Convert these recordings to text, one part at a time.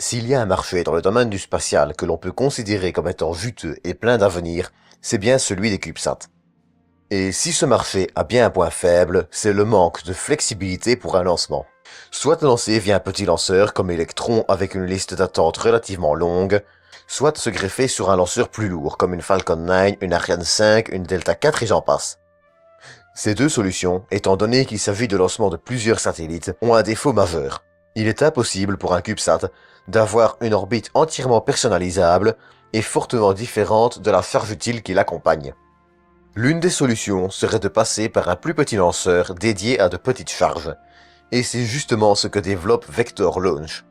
S'il y a un marché dans le domaine du spatial que l'on peut considérer comme étant juteux et plein d'avenir, c'est bien celui des CubeSats. Et si ce marché a bien un point faible, c'est le manque de flexibilité pour un lancement. Soit lancer via un petit lanceur comme Electron avec une liste d'attente relativement longue, soit se greffer sur un lanceur plus lourd comme une Falcon 9, une Ariane 5, une Delta 4 et j'en passe. Ces deux solutions, étant donné qu'il s'agit de lancement de plusieurs satellites, ont un défaut majeur. Il est impossible pour un CubeSat d'avoir une orbite entièrement personnalisable et fortement différente de la charge utile qui l'accompagne. L'une des solutions serait de passer par un plus petit lanceur dédié à de petites charges, et c'est justement ce que développe Vector Launch.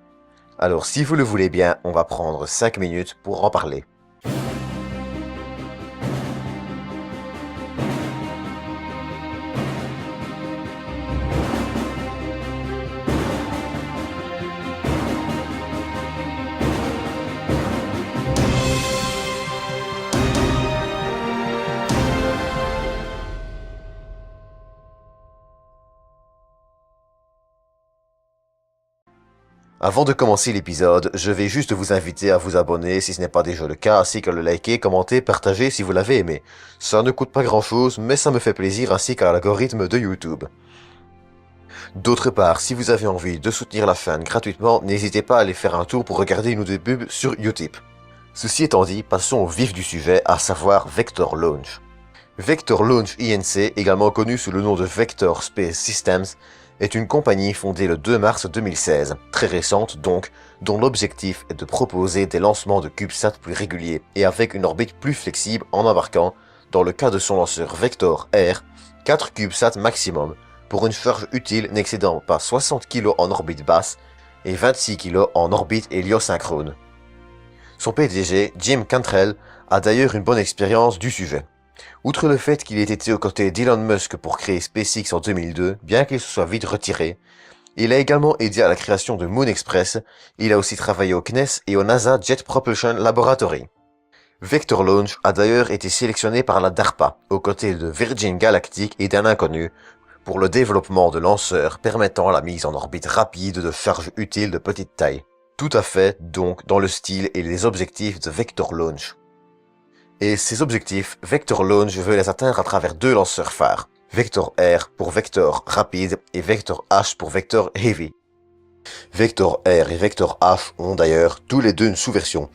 Alors si vous le voulez bien, on va prendre 5 minutes pour en parler. Avant de commencer l'épisode, je vais juste vous inviter à vous abonner si ce n'est pas déjà le cas, ainsi qu'à le liker, commenter, partager si vous l'avez aimé. Ça ne coûte pas grand chose, mais ça me fait plaisir ainsi qu'à l'algorithme de YouTube. D'autre part, si vous avez envie de soutenir la chaîne gratuitement, n'hésitez pas à aller faire un tour pour regarder une ou deux pubs sur Utip. Ceci étant dit, passons au vif du sujet, à savoir Vector Launch. Vector Launch Inc., également connu sous le nom de Vector Space Systems, est une compagnie fondée le 2 mars 2016, très récente donc, dont l'objectif est de proposer des lancements de CubeSats plus réguliers et avec une orbite plus flexible en embarquant, dans le cas de son lanceur Vector R, 4 CubeSats maximum, pour une charge utile n'excédant pas 60 kg en orbite basse et 26 kg en orbite héliosynchrone. Son PDG, Jim Cantrell, a d'ailleurs une bonne expérience du sujet. Outre le fait qu'il ait été aux côtés d'Elon Musk pour créer SpaceX en 2002, bien qu'il se soit vite retiré, il a également aidé à la création de Moon Express, il a aussi travaillé au CNES et au NASA Jet Propulsion Laboratory. Vector Launch a d'ailleurs été sélectionné par la DARPA, aux côtés de Virgin Galactic et d'un inconnu, pour le développement de lanceurs permettant la mise en orbite rapide de charges utiles de petite taille. Tout à fait, donc, dans le style et les objectifs de Vector Launch. Et ces objectifs, Vector Launch veut les atteindre à travers deux lanceurs phares, Vector R pour Vector rapide et Vector H pour Vector heavy. Vector R et Vector H ont d'ailleurs tous les deux une sous-version,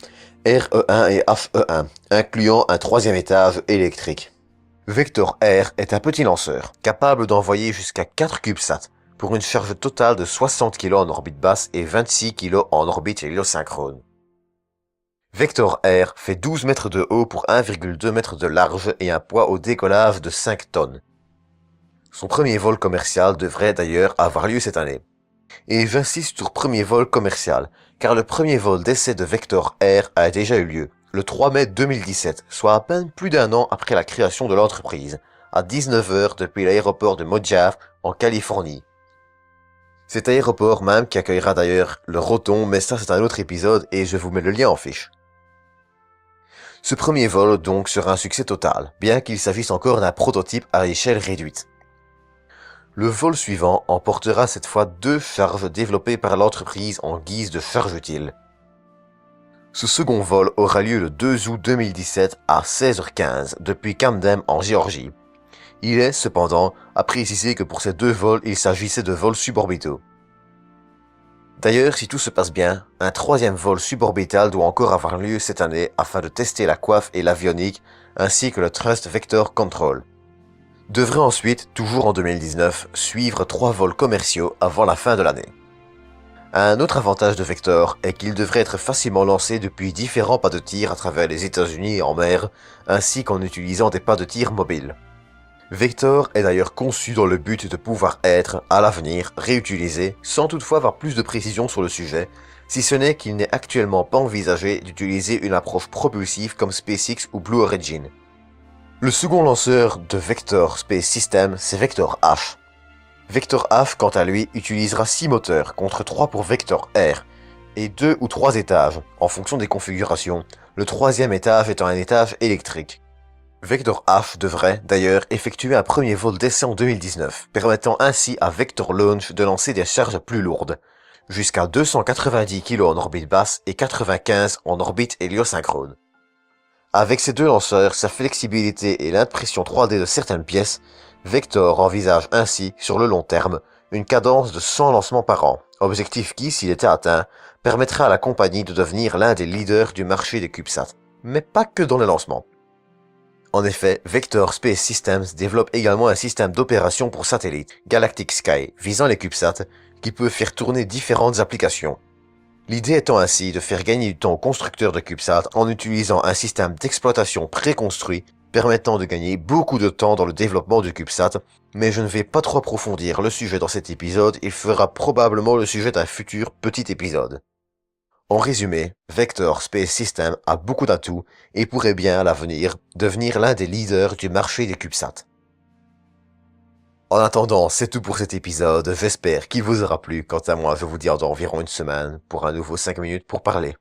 RE1 et HE1, incluant un troisième étage électrique. Vector R est un petit lanceur, capable d'envoyer jusqu'à 4 CubeSats, pour une charge totale de 60 kg en orbite basse et 26 kg en orbite héliosynchrone. Vector R fait 12 mètres de haut pour 1,2 mètres de large et un poids au décollage de 5 tonnes. Son premier vol commercial devrait d'ailleurs avoir lieu cette année. Et j'insiste sur premier vol commercial, car le premier vol d'essai de Vector R a déjà eu lieu, le 3 mai 2017, soit à peine plus d'un an après la création de l'entreprise, à 19 h depuis l'aéroport de Mojave, en Californie. Cet aéroport même qui accueillera d'ailleurs le Roton, mais ça c'est un autre épisode et je vous mets le lien en fiche. Ce premier vol donc sera un succès total, bien qu'il s'agisse encore d'un prototype à échelle réduite. Le vol suivant emportera cette fois 2 charges développées par l'entreprise en guise de charge utile. Ce second vol aura lieu le 2 août 2017 à 16h15 depuis Camden en Géorgie. Il est cependant à préciser que pour ces 2 vols il s'agissait de vols suborbitaux. D'ailleurs, si tout se passe bien, un troisième vol suborbital doit encore avoir lieu cette année afin de tester la coiffe et l'avionique ainsi que le Thrust Vector Control. Devrait ensuite, toujours en 2019, suivre 3 vols commerciaux avant la fin de l'année. Un autre avantage de Vector est qu'il devrait être facilement lancé depuis différents pas de tir à travers les États-Unis et en mer, ainsi qu'en utilisant des pas de tir mobiles. Vector est d'ailleurs conçu dans le but de pouvoir être, à l'avenir, réutilisé, sans toutefois avoir plus de précision sur le sujet, si ce n'est qu'il n'est actuellement pas envisagé d'utiliser une approche propulsive comme SpaceX ou Blue Origin. Le second lanceur de Vector Space System, c'est Vector H. Vector H, quant à lui, utilisera 6 moteurs contre 3 pour Vector R, et 2 ou 3 étages, en fonction des configurations, le troisième étage étant un étage électrique. Vector H devrait, d'ailleurs, effectuer un premier vol d'essai en 2019, permettant ainsi à Vector Launch de lancer des charges plus lourdes. jusqu'à 290 kg en orbite basse et 95 en orbite héliosynchrone. Avec ces deux lanceurs, sa flexibilité et l'impression 3D de certaines pièces, Vector envisage ainsi, sur le long terme, une cadence de 100 lancements par an, objectif qui, s'il était atteint, permettrait à la compagnie de devenir l'un des leaders du marché des CubeSats, mais pas que dans les lancements. En effet, Vector Space Systems développe également un système d'opération pour satellites, Galactic Sky, visant les CubeSats, qui peut faire tourner différentes applications. L'idée étant ainsi de faire gagner du temps aux constructeurs de CubeSats en utilisant un système d'exploitation préconstruit permettant de gagner beaucoup de temps dans le développement du CubeSat, mais je ne vais pas trop approfondir le sujet dans cet épisode, il fera probablement le sujet d'un futur petit épisode. En résumé, Vector Space System a beaucoup d'atouts et pourrait bien à l'avenir devenir l'un des leaders du marché des CubeSats. En attendant, c'est tout pour cet épisode, j'espère qu'il vous aura plu. Quant à moi, je vous dis dans environ une semaine pour un nouveau 5 minutes pour parler.